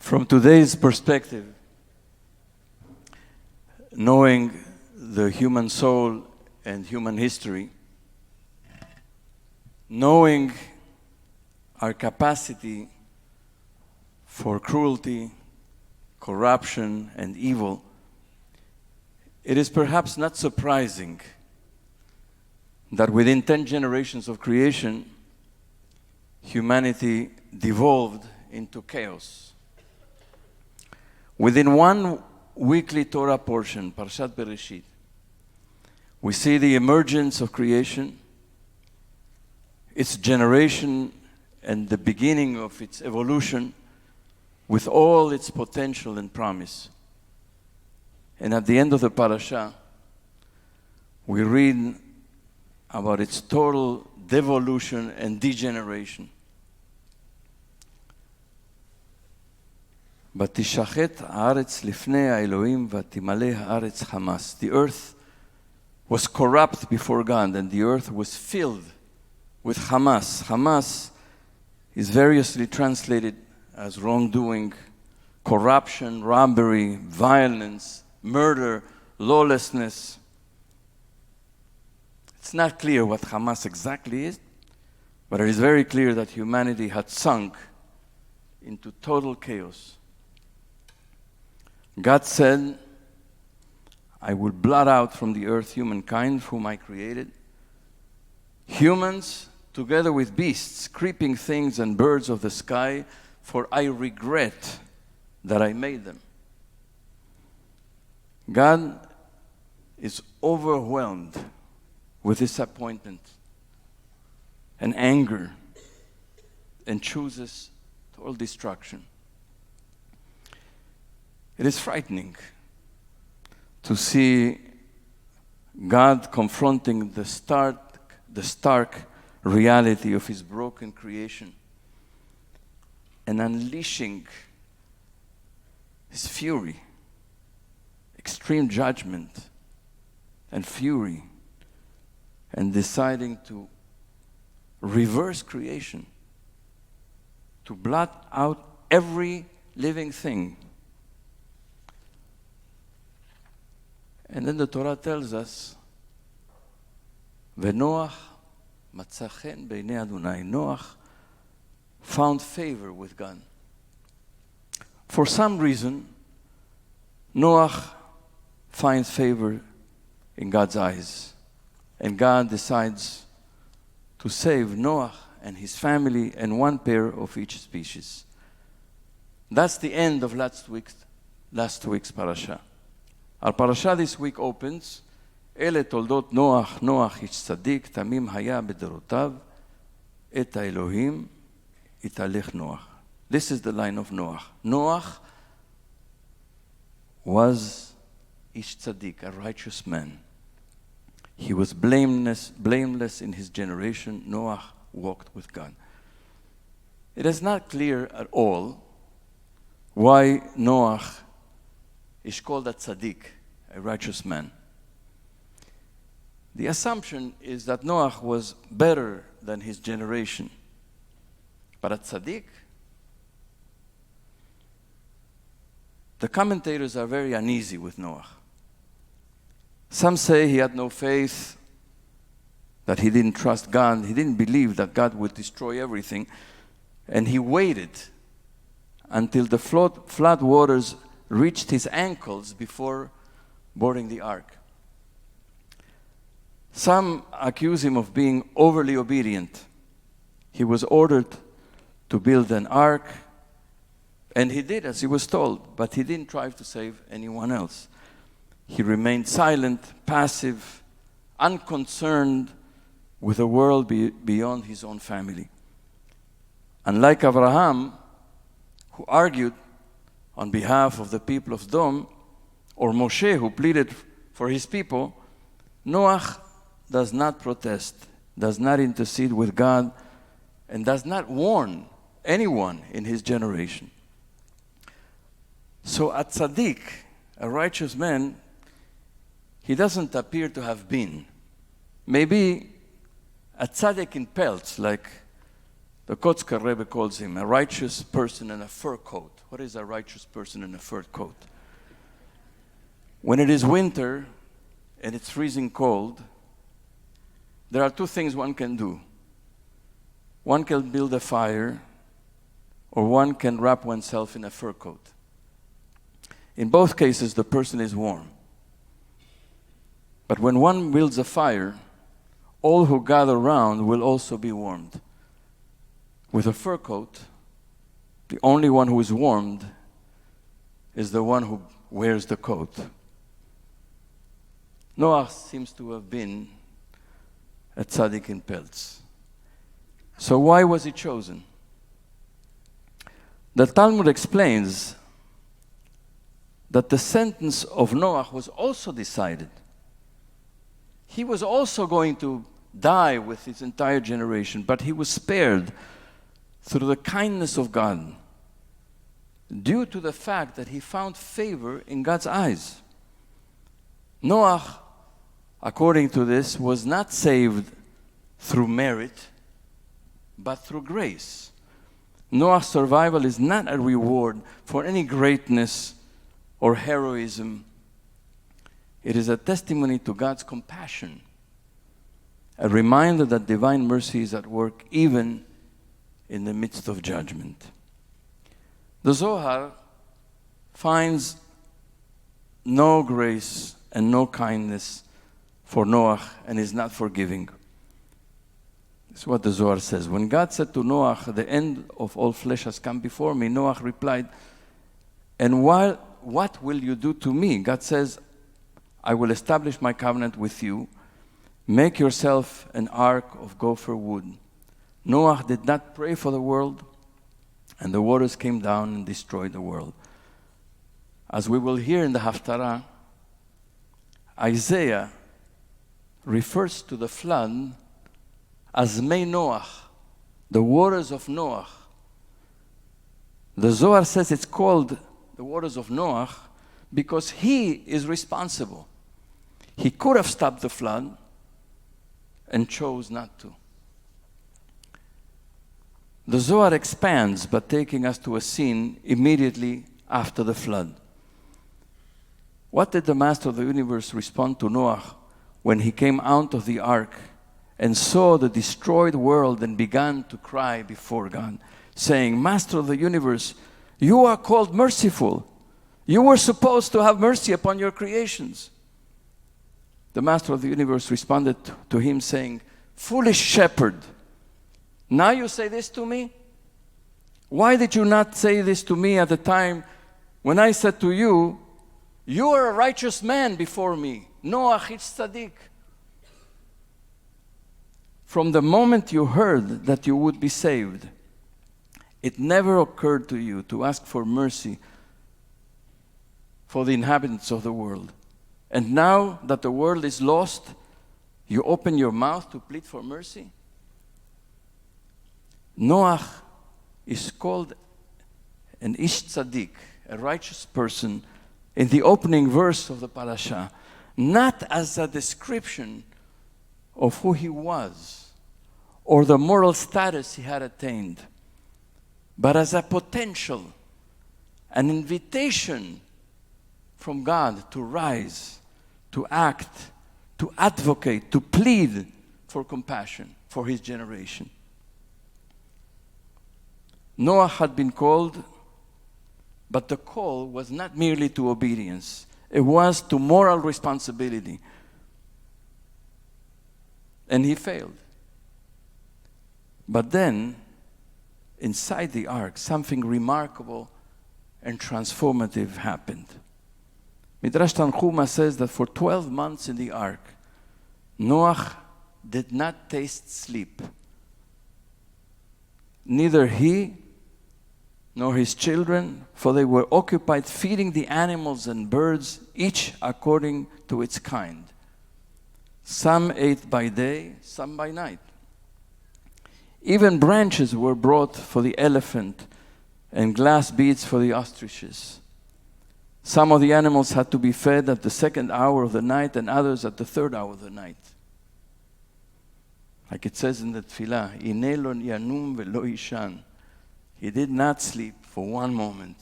From today's perspective, knowing the human soul and human history, knowing our capacity for cruelty, corruption, and evil, it is perhaps not surprising that within 10 generations of creation, humanity devolved into chaos. Within one weekly Torah portion, Parashat Bereshit, we see the emergence of creation, its generation, and the beginning of its evolution with all its potential and promise. And at the end of the parasha, we read about its total devolution and degeneration. ותשחט הארץ לפני האלוהים ותמלא הארץ חמס. The earth was corrupt before God, and the earth was filled with Hamas. Hamas is variously translated as wrongdoing, corruption, robbery, violence, murder, lawlessness. It's not clear what Hamas exactly is, but it is very clear that humanity had sunk into total chaos. God said, I will blot out from the earth humankind whom I created. Humans, together with beasts, creeping things, and birds of the sky, for I regret that I made them. God is overwhelmed with disappointment and anger and chooses total destruction. It is frightening to see God confronting the stark reality of his broken creation and unleashing his fury, extreme judgment and fury, and deciding to reverse creation, to blot out every living thing. And then the Torah tells us, ונוח מצא חן בעיני אדוני. Noach found favor with God. For some reason, Noach finds favor in God's eyes. And God decides to save Noach and his family and one pair of each species. That's the end of last week's parasha. Our parasha this week opens, אלה תולדות נוח, נוח איש צדיק, תמים היה בדורותיו, את האלוהים התהלך נוח. This is the line of Noach. Noach was איש צדיק, a righteous man. He was blameless in his generation. Noach walked with God. It is not clear at all why Noach is called a tzaddik, a righteous man. The assumption is that Noach was better than his generation. But a tzaddik? The commentators are very uneasy with Noach. Some say he had no faith, that he didn't trust God, he didn't believe that God would destroy everything, and he waited until the flood waters reached his ankles before boarding the ark. Some accuse him of being overly obedient. He was ordered to build an ark, and he did as he was told, but he didn't try to save anyone else. He remained silent, passive, unconcerned with the world beyond his own family. Unlike Abraham, who argued on behalf of the people of Sodom, or Moshe, who pleaded for his people, Noach does not protest, does not intercede with God, and does not warn anyone in his generation. So a tzaddik, a righteous man, he doesn't appear to have been. Maybe a tzaddik in pelts, like The Kotzker Rebbe calls him a righteous person in a fur coat. What is a righteous person in a fur coat? When it is winter and it's freezing cold, there are two things one can do. One can build a fire, or one can wrap oneself in a fur coat. In both cases, the person is warm. But when one builds a fire, all who gather around will also be warmed. With a fur coat, the only one who is warmed is the one who wears the coat. Noah seems to have been a tzaddik in pelts. So why was he chosen? The Talmud explains that the sentence of Noah was also decided. He was also going to die with his entire generation, but he was spared through the kindness of God, due to the fact that he found favor in God's eyes. Noah, according to this, was not saved through merit, but through grace. Noah's survival is not a reward for any greatness or heroism. It is a testimony to God's compassion, a reminder that divine mercy is at work even in the midst of judgment. The Zohar finds no grace and no kindness for Noah and is not forgiving. This is what the Zohar says. When God said to Noah, the end of all flesh has come before me, Noah replied, and what will you do to me? God says, I will establish my covenant with you. Make yourself an ark of gopher wood. Noah did not pray for the world, and the waters came down and destroyed the world. As we will hear in the Haftarah, Isaiah refers to the flood as Mei Noach, the waters of Noah. The Zohar says it's called the waters of Noah because he is responsible. He could have stopped the flood and chose not to. The Zohar expands by taking us to a scene immediately after the flood. What did the Master of the universe respond to Noah when he came out of the ark and saw the destroyed world and began to cry before God, saying, Master of the universe, you are called merciful. You were supposed to have mercy upon your creations. The Master of the universe responded to him saying, foolish shepherd, now you say this to me? Why did you not say this to me at the time when I said to you, you are a righteous man before me, Noah is tzaddik? From the moment you heard that you would be saved, it never occurred to you to ask for mercy for the inhabitants of the world. And now that the world is lost, you open your mouth to plead for mercy? Noah is called an ish tzaddik, a righteous person, in the opening verse of the parasha, not as a description of who he was or the moral status he had attained, but as a potential, an invitation from God to rise, to act, to advocate, to plead for compassion for his generation. Noah had been called, but the call was not merely to obedience. It was to moral responsibility. And he failed. But then, inside the ark, something remarkable and transformative happened. Midrash Tanchuma says that for 12 months in the ark, Noah did not taste sleep. Neither he nor his children, for they were occupied feeding the animals and birds, each according to its kind. Some ate by day, some by night. Even branches were brought for the elephant and glass beads for the ostriches. Some of the animals had to be fed at the second hour of the night and others at the third hour of the night. Like it says in the Tefillah, Ineh lo yanum velo yishan. He did not sleep for one moment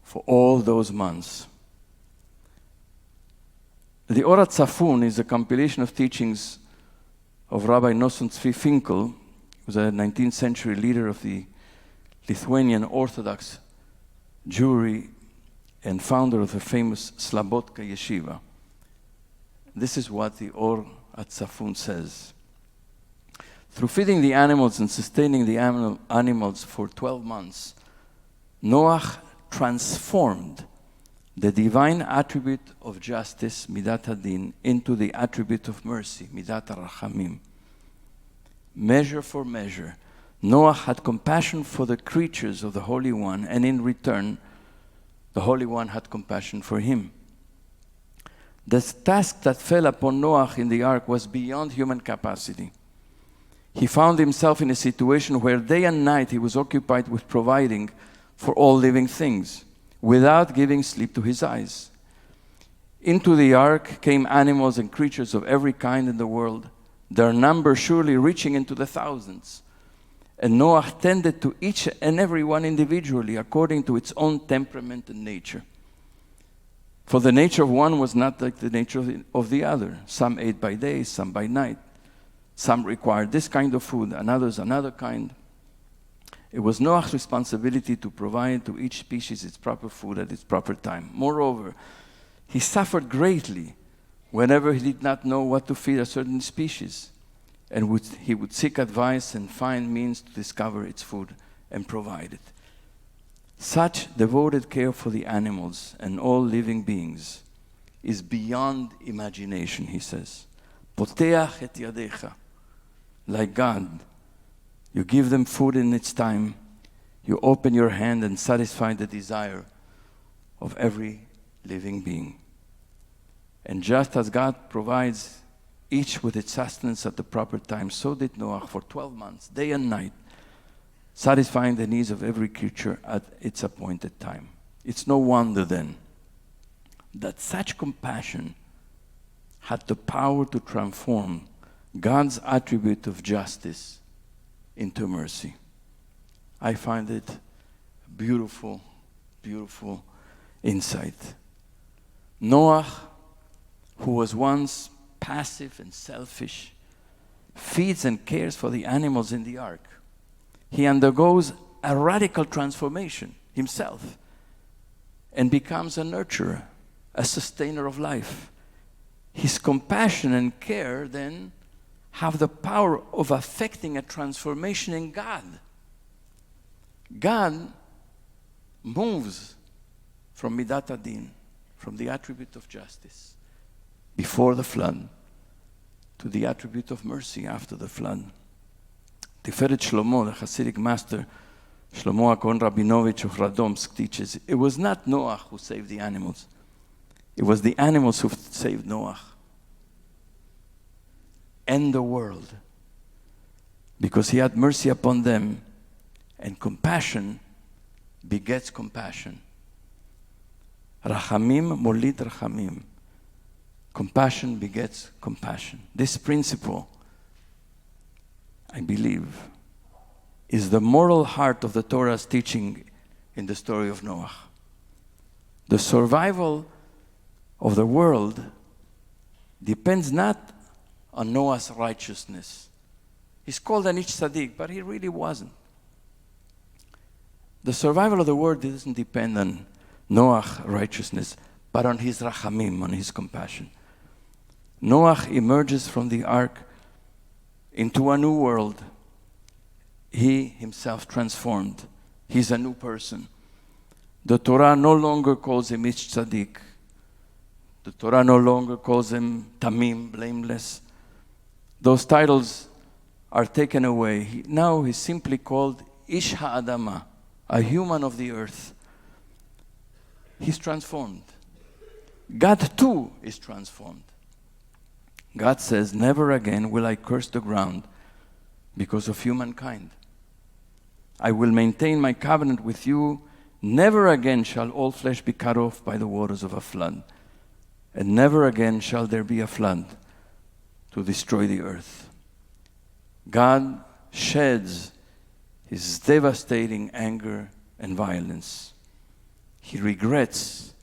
for all those months. The Orat Safun is a compilation of teachings of Rabbi Nosson Tzvi Finkel, who was a 19th century leader of the Lithuanian Orthodox Jewry and founder of the famous Slabotka Yeshiva. This is what the Or Safun says. Through feeding the animals and sustaining the animals for 12 months, Noach transformed the divine attribute of justice, Midat Hadin, into the attribute of mercy, Midat HaRachamim. Measure for measure, Noach had compassion for the creatures of the Holy One, and in return, the Holy One had compassion for him. The task that fell upon Noach in the ark was beyond human capacity. He found himself in a situation where day and night he was occupied with providing for all living things, without giving sleep to his eyes. Into the ark came animals and creatures of every kind in the world, their number surely reaching into the thousands. And Noach tended to each and every one individually according to its own temperament and nature. For the nature of one was not like the nature of the other. Some ate by day, some by night. Some required this kind of food, and others another kind. It was Noach's responsibility to provide to each species its proper food at its proper time. Moreover, he suffered greatly whenever he did not know what to feed a certain species, and he would seek advice and find means to discover its food and provide it. Such devoted care for the animals and all living beings is beyond imagination, he says. Poteach et yadecha. Like God, you give them food in its time. You open your hand and satisfy the desire of every living being. And just as God provides each with its sustenance at the proper time, so did Noach for 12 months, day and night, satisfying the needs of every creature at its appointed time. It's no wonder then that such compassion had the power to transform God's attribute of justice into mercy. I find it a beautiful, beautiful insight. Noach, who was once passive and selfish, feeds and cares for the animals in the ark. He undergoes a radical transformation himself and becomes a nurturer, a sustainer of life. His compassion and care then have the power of affecting a transformation in God. God moves from Midat Hadin, from the attribute of justice before the flood, to the attribute of mercy after the flood. Tiferet Shlomo, the Hasidic master, Shlomo HaKohen Rabinovich of Radomsk, teaches, it was not Noach who saved the animals. It was the animals who saved Noach and the world, because he had mercy upon them, and compassion begets compassion. Rachamim molid rachamim. Compassion begets compassion. This principle, I believe, is the moral heart of the Torah's teaching in the story of Noah. The survival of the world depends not on Noah's righteousness. He's called an ish tzaddik, but he really wasn't. The survival of the world doesn't depend on Noah's righteousness, but on his rachamim, on his compassion. Noah emerges from the ark into a new world. He himself transformed. He's a new person. The Torah no longer calls him ish tzaddik. The Torah no longer calls him tamim, blameless. Those titles are taken away. Now he's simply called ish ha'adama, a human of the earth. He's transformed. God too is transformed. God says, never again will I curse the ground because of humankind. I will maintain my covenant with you. Never again shall all flesh be cut off by the waters of a flood. And never again shall there be a flood to destroy the earth. God sheds his devastating anger and violence. He regrets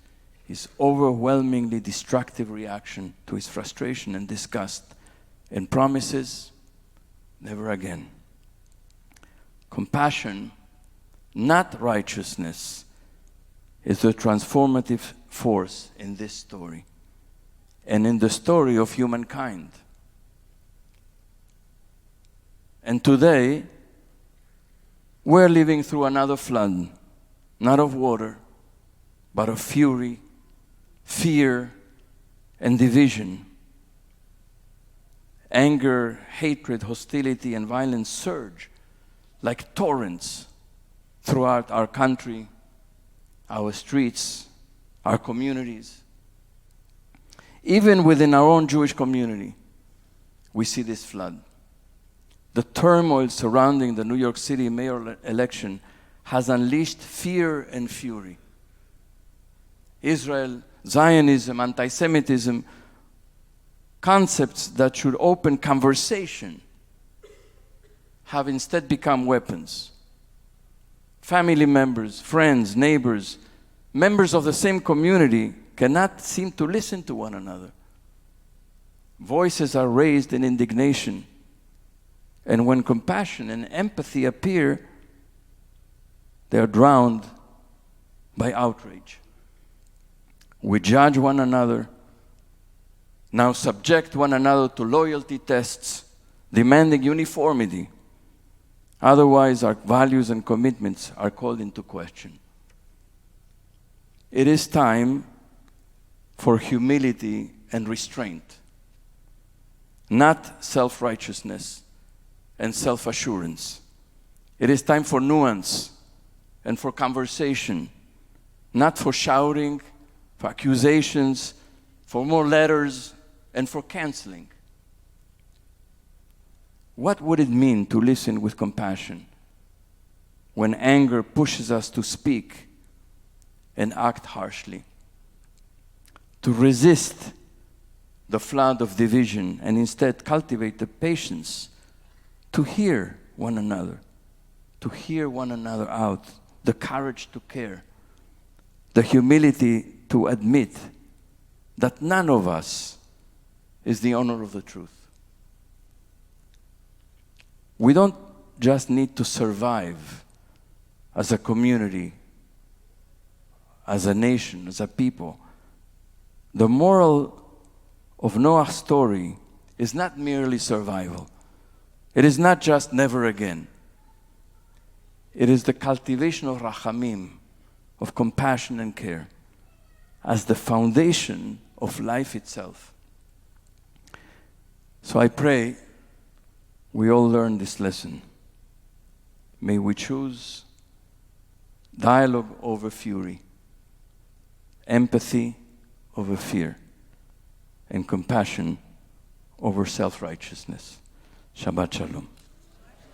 his overwhelmingly destructive reaction to his frustration and disgust, and promises never again. Compassion, not righteousness, is the transformative force in this story and in the story of humankind. And today, we're living through another flood, not of water, but of fury, fear, and division. Anger, hatred, hostility, and violence surge like torrents throughout our country, our streets, our communities. Even within our own Jewish community, we see this flood. The turmoil surrounding the New York City mayoral election has unleashed fear and fury. Israel, Zionism, anti-Semitism, concepts that should open conversation have instead become weapons. Family members, friends, neighbors, members of the same community cannot seem to listen to one another. Voices are raised in indignation, and when compassion and empathy appear, they are drowned by outrage. We judge one another, now subject one another to loyalty tests, demanding uniformity. Otherwise, our values and commitments are called into question. It is time for humility and restraint, not self-righteousness and self-assurance. It is time for nuance and for conversation, not for shouting, for accusations, for more letters, and for canceling. What would it mean to listen with compassion when anger pushes us to speak and act harshly? To resist the flood of division and instead cultivate the patience to hear one another out, the courage to care, the humility to admit that none of us is the owner of the truth. We don't just need to survive as a community, as a nation, as a people. The moral of Noah's story is not merely survival. It is not just never again. It is the cultivation of rachamim, of compassion and care, as the foundation of life itself. So I pray we all learn this lesson. May we choose dialogue over fury, empathy over fear, and compassion over self-righteousness. Shabbat Shalom.